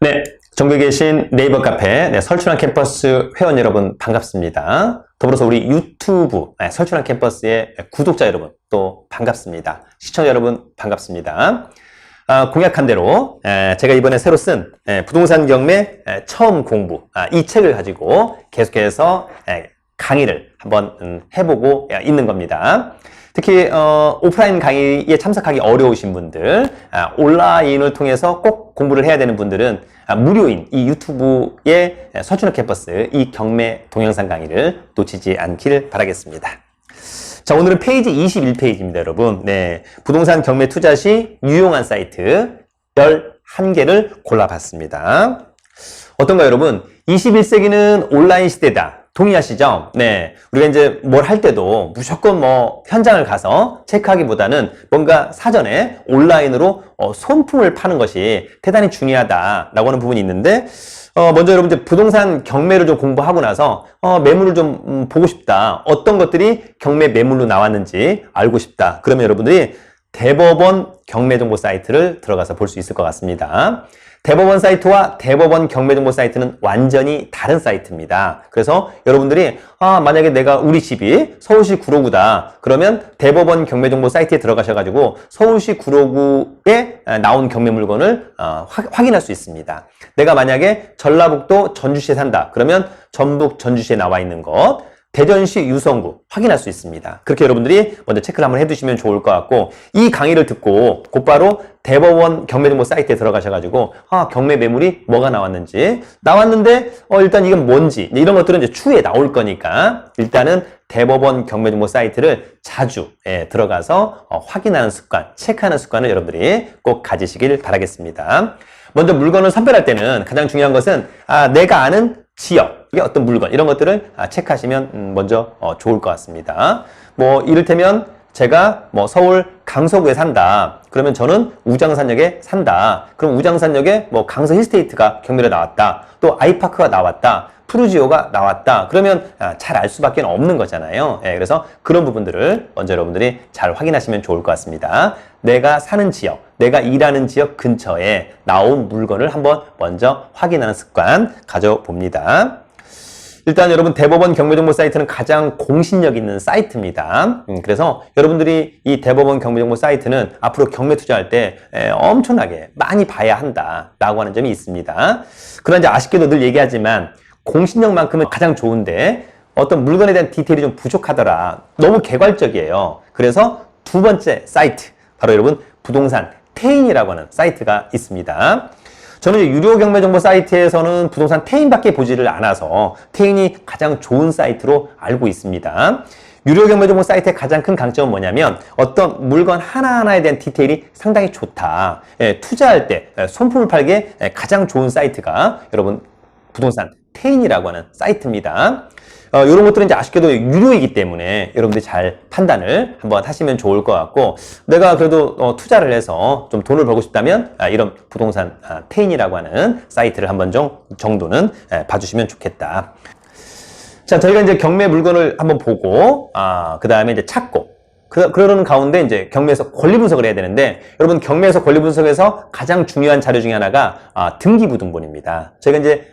네, 전국에 계신 네이버 카페 설춘환 캠퍼스 회원 여러분 반갑습니다. 더불어서 우리 유튜브 설춘환 캠퍼스의 구독자 여러분 또 반갑습니다. 시청자 여러분 반갑습니다. 공약한 대로 제가 이번에 새로 쓴 부동산 경매 처음 공부 이 책을 가지고 계속해서 강의를 한번 해보고 있는 겁니다. 특히 오프라인 강의에 참석하기 어려우신 분들, 온라인을 통해서 꼭 공부를 해야 되는 분들은 무료인 이 유튜브의 설춘환 캠퍼스 이 경매 동영상 강의를 놓치지 않길 바라겠습니다. 자, 오늘은 페이지 21페이지입니다, 여러분. 네, 부동산 경매 투자 시 유용한 사이트 11개를 골라봤습니다. 어떤가요, 여러분? 21세기는 온라인 시대다. 동의하시죠? 네. 우리가 이제 뭘 할 때도 무조건 뭐 현장을 가서 체크하기보다는 뭔가 사전에 온라인으로 손품을 파는 것이 대단히 중요하다라고 하는 부분이 있는데, 먼저 여러분 이제 부동산 경매를 좀 공부하고 나서, 매물을 좀 보고 싶다. 어떤 것들이 경매 매물로 나왔는지 알고 싶다. 그러면 여러분들이 대법원 경매 정보 사이트를 들어가서 볼 수 있을 것 같습니다. 대법원 사이트와 대법원 경매정보 사이트는 완전히 다른 사이트입니다. 그래서 여러분들이 만약에 내가 우리 집이 서울시 구로구다. 그러면 대법원 경매정보 사이트에 들어가셔가지고 서울시 구로구에 나온 경매 물건을 확인할 수 있습니다. 내가 만약에 전라북도 전주시에 산다. 그러면 전북 전주시에 나와 있는 것, 대전시 유성구 확인할 수 있습니다. 그렇게 여러분들이 먼저 체크를 한번 해두시면 좋을 것 같고, 이 강의를 듣고 곧바로 대법원 경매정보 사이트에 들어가셔가지고 경매 매물이 뭐가 나왔는지, 나왔는데 일단 이건 뭔지 이런 것들은 이제 추후에 나올 거니까 일단은 대법원 경매정보 사이트를 자주 들어가서 확인하는 습관, 체크하는 습관을 여러분들이 꼭 가지시길 바라겠습니다. 먼저 물건을 선별할 때는 가장 중요한 것은 내가 아는 지역, 이게 어떤 물건, 이런 것들을 체크하시면 먼저 좋을 것 같습니다. 뭐 이를테면 제가 뭐 서울 강서구에 산다. 그러면 저는 우장산역에 산다. 그럼 우장산역에 뭐 강서 힐스테이트가 경매로 나왔다. 또 아이파크가 나왔다. 푸르지오가 나왔다. 그러면 잘 알 수밖에 없는 거잖아요. 그래서 그런 부분들을 먼저 여러분들이 잘 확인하시면 좋을 것 같습니다. 내가 사는 지역, 내가 일하는 지역 근처에 나온 물건을 한번 먼저 확인하는 습관 가져봅니다. 일단 여러분 대법원 경매정보 사이트는 가장 공신력 있는 사이트입니다. 그래서 여러분들이 이 대법원 경매정보 사이트는 앞으로 경매 투자할 때 엄청나게 많이 봐야 한다라고 하는 점이 있습니다. 그러나 이제 아쉽게도 늘 얘기하지만 공신력만큼은 가장 좋은데 어떤 물건에 대한 디테일이 좀 부족하더라. 너무 개괄적이에요. 그래서 두 번째 사이트, 바로 여러분 부동산 태인이라고 하는 사이트가 있습니다. 저는 유료 경매 정보 사이트에서는 부동산 태인밖에 보지를 않아서 태인이 가장 좋은 사이트로 알고 있습니다. 유료 경매 정보 사이트의 가장 큰 강점은 뭐냐면 어떤 물건 하나하나에 대한 디테일이 상당히 좋다. 투자할 때 손품을 팔기에 가장 좋은 사이트가 여러분 부동산 태인이라고 하는 사이트입니다. 이런 것들은 이제 아쉽게도 유료이기 때문에 여러분들이 잘 판단을 한번 하시면 좋을 것 같고, 내가 그래도 투자를 해서 좀 돈을 벌고 싶다면 이런 부동산 태인이라고 하는 사이트를 한번 정도는 봐주시면 좋겠다. 자, 저희가 이제 경매 물건을 한번 보고 그 다음에 이제 찾고, 그러는 가운데 이제 경매에서 권리 분석을 해야 되는데, 여러분 경매에서 권리 분석에서 가장 중요한 자료 중에 하나가 등기부 등본입니다. 저희가 이제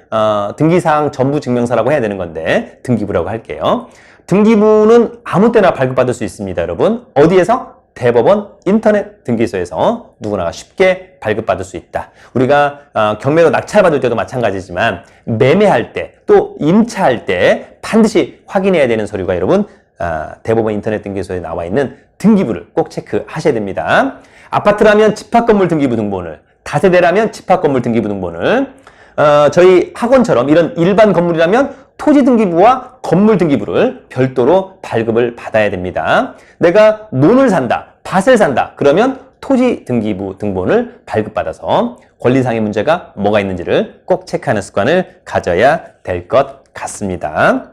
등기사항 전부 증명서라고 해야 되는 건데 등기부라고 할게요. 등기부는 아무 때나 발급받을 수 있습니다, 여러분. 어디에서? 대법원 인터넷 등기소에서 누구나 쉽게 발급받을 수 있다. 우리가 경매로 낙찰받을 때도 마찬가지지만 매매할 때 또 임차할 때 반드시 확인해야 되는 서류가 여러분 대법원 인터넷 등기소에 나와 있는 등기부를 꼭 체크하셔야 됩니다. 아파트라면 집합건물 등기부 등본을, 다세대라면 집합건물 등기부 등본을, 저희 학원처럼 이런 일반 건물이라면 토지 등기부와 건물 등기부를 별도로 발급을 받아야 됩니다. 내가 논을 산다, 밭을 산다, 그러면 토지 등기부 등본을 발급받아서 권리상의 문제가 뭐가 있는지를 꼭 체크하는 습관을 가져야 될 것 같습니다.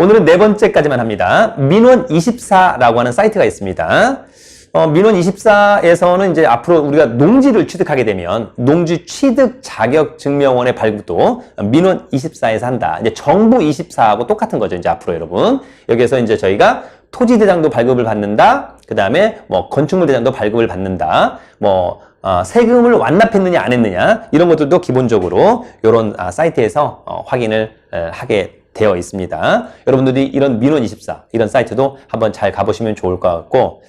오늘은 네 번째까지만 합니다. 민원24라고 하는 사이트가 있습니다. 민원24에서는 이제 앞으로 우리가 농지를 취득하게 되면 농지 취득 자격 증명원의 발급도 민원24에서 한다. 이제 정부24하고 똑같은 거죠. 이제 앞으로 여러분. 여기에서 이제 저희가 토지 대장도 발급을 받는다. 그 다음에 뭐 건축물 대장도 발급을 받는다. 뭐 세금을 완납했느냐 안 했느냐 이런 것들도 기본적으로 이런 사이트에서 확인을 하게 되어 있습니다. 여러분들이 이런 민원24 이런 사이트도 한번 잘 가보시면 좋을 것 같고,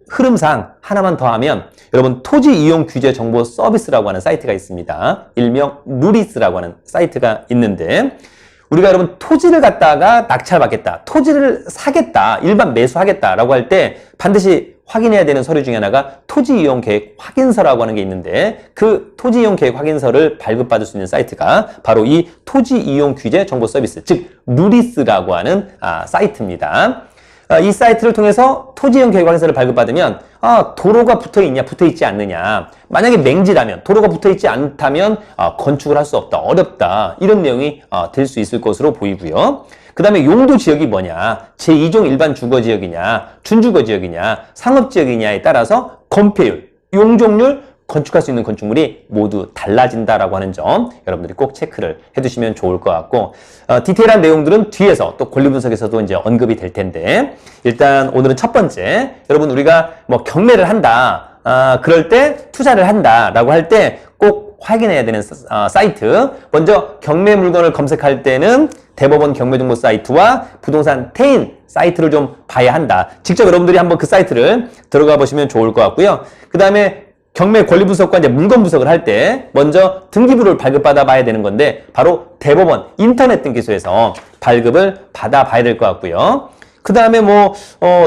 흐름상 하나만 더 하면 여러분 토지 이용 규제 정보 서비스라고 하는 사이트가 있습니다. 일명 누리스라고 하는 사이트가 있는데, 우리가 여러분 토지를 갖다가 낙찰받겠다, 토지를 사겠다, 일반 매수하겠다라고 할 때 반드시 확인해야 되는 서류 중에 하나가 토지 이용 계획 확인서라고 하는 게 있는데, 그 토지 이용 계획 확인서를 발급받을 수 있는 사이트가 바로 이 토지 이용 규제 정보 서비스, 즉 누리스라고 하는 사이트입니다. 이 사이트를 통해서 토지 이용 계획 확인서를 발급받으면 도로가 붙어 있냐 붙어 있지 않느냐, 만약에 맹지라면, 도로가 붙어 있지 않다면 건축을 할 수 없다, 어렵다, 이런 내용이 될 수 있을 것으로 보이고요. 그 다음에 용도 지역이 뭐냐, 제2종 일반 주거지역이냐, 준주거지역이냐, 상업지역이냐에 따라서 건폐율, 용적률, 건축할 수 있는 건축물이 모두 달라진다라고 하는 점 여러분들이 꼭 체크를 해두시면 좋을 것 같고, 디테일한 내용들은 뒤에서 또 권리분석에서도 이제 언급이 될 텐데, 일단 오늘은 첫 번째, 여러분 우리가 뭐 경매를 한다, 그럴 때 투자를 한다라고 할 때 꼭 확인해야 되는 사이트, 먼저 경매 물건을 검색할 때는 대법원 경매정보 사이트와 부동산 태인 사이트를 좀 봐야 한다. 직접 여러분들이 한번 그 사이트를 들어가 보시면 좋을 것 같고요. 그 다음에 경매 권리 분석과 이제 물건 분석을 할 때 먼저 등기부를 발급받아 봐야 되는 건데, 바로 대법원 인터넷 등기소에서 발급을 받아 봐야 될 것 같고요. 그 다음에 뭐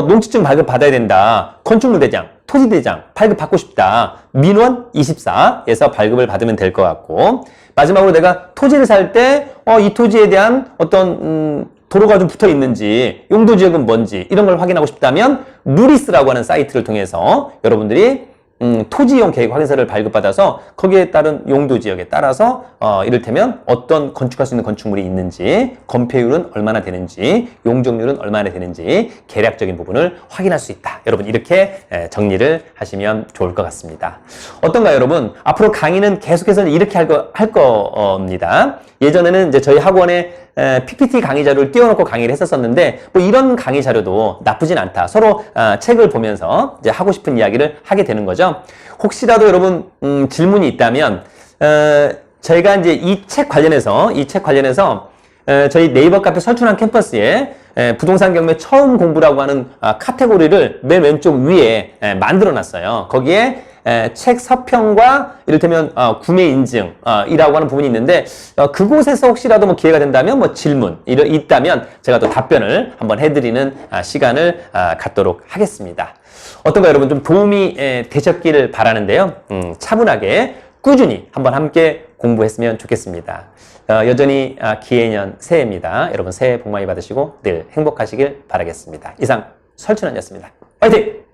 농지증 발급 받아야 된다, 건축물 대장, 토지 대장 발급 받고 싶다, 민원24에서 발급을 받으면 될 것 같고, 마지막으로 내가 토지를 살 때 이 토지에 대한 어떤 도로가 좀 붙어 있는지, 용도 지역은 뭔지 이런 걸 확인하고 싶다면 누리스라고 하는 사이트를 통해서 여러분들이 토지 이용 계획 확인서를 발급받아서 거기에 따른 용도 지역에 따라서 이를테면 어떤 건축할 수 있는 건축물이 있는지, 건폐율은 얼마나 되는지, 용적률은 얼마나 되는지 계략적인 부분을 확인할 수 있다. 여러분 이렇게 정리를 하시면 좋을 것 같습니다. 어떤가요, 여러분? 앞으로 강의는 계속해서 이렇게 할 겁니다. 예전에는 이제 저희 학원에 PPT 강의 자료를 띄워놓고 강의를 했었었는데, 뭐 이런 강의 자료도 나쁘진 않다. 서로 책을 보면서 이제 하고 싶은 이야기를 하게 되는 거죠. 혹시라도 여러분 질문이 있다면 저희가 이제 이 책 관련해서 저희 네이버 카페 설춘환 캠퍼스에 부동산 경매 처음 공부라고 하는 카테고리를 맨 왼쪽 위에 만들어 놨어요. 거기에 책 서평과 이를테면 구매 인증이라고 하는 부분이 있는데, 그곳에서 혹시라도 뭐 기회가 된다면 뭐 질문 있다면 제가 또 답변을 한번 해드리는 시간을 갖도록 하겠습니다. 어떤가 여러분, 좀 도움이 되셨기를 바라는데요. 차분하게 꾸준히 한번 함께 공부했으면 좋겠습니다. 여전히 기해년 새해입니다. 여러분 새해 복 많이 받으시고 늘 행복하시길 바라겠습니다. 이상 설춘환이었습니다. 화이팅!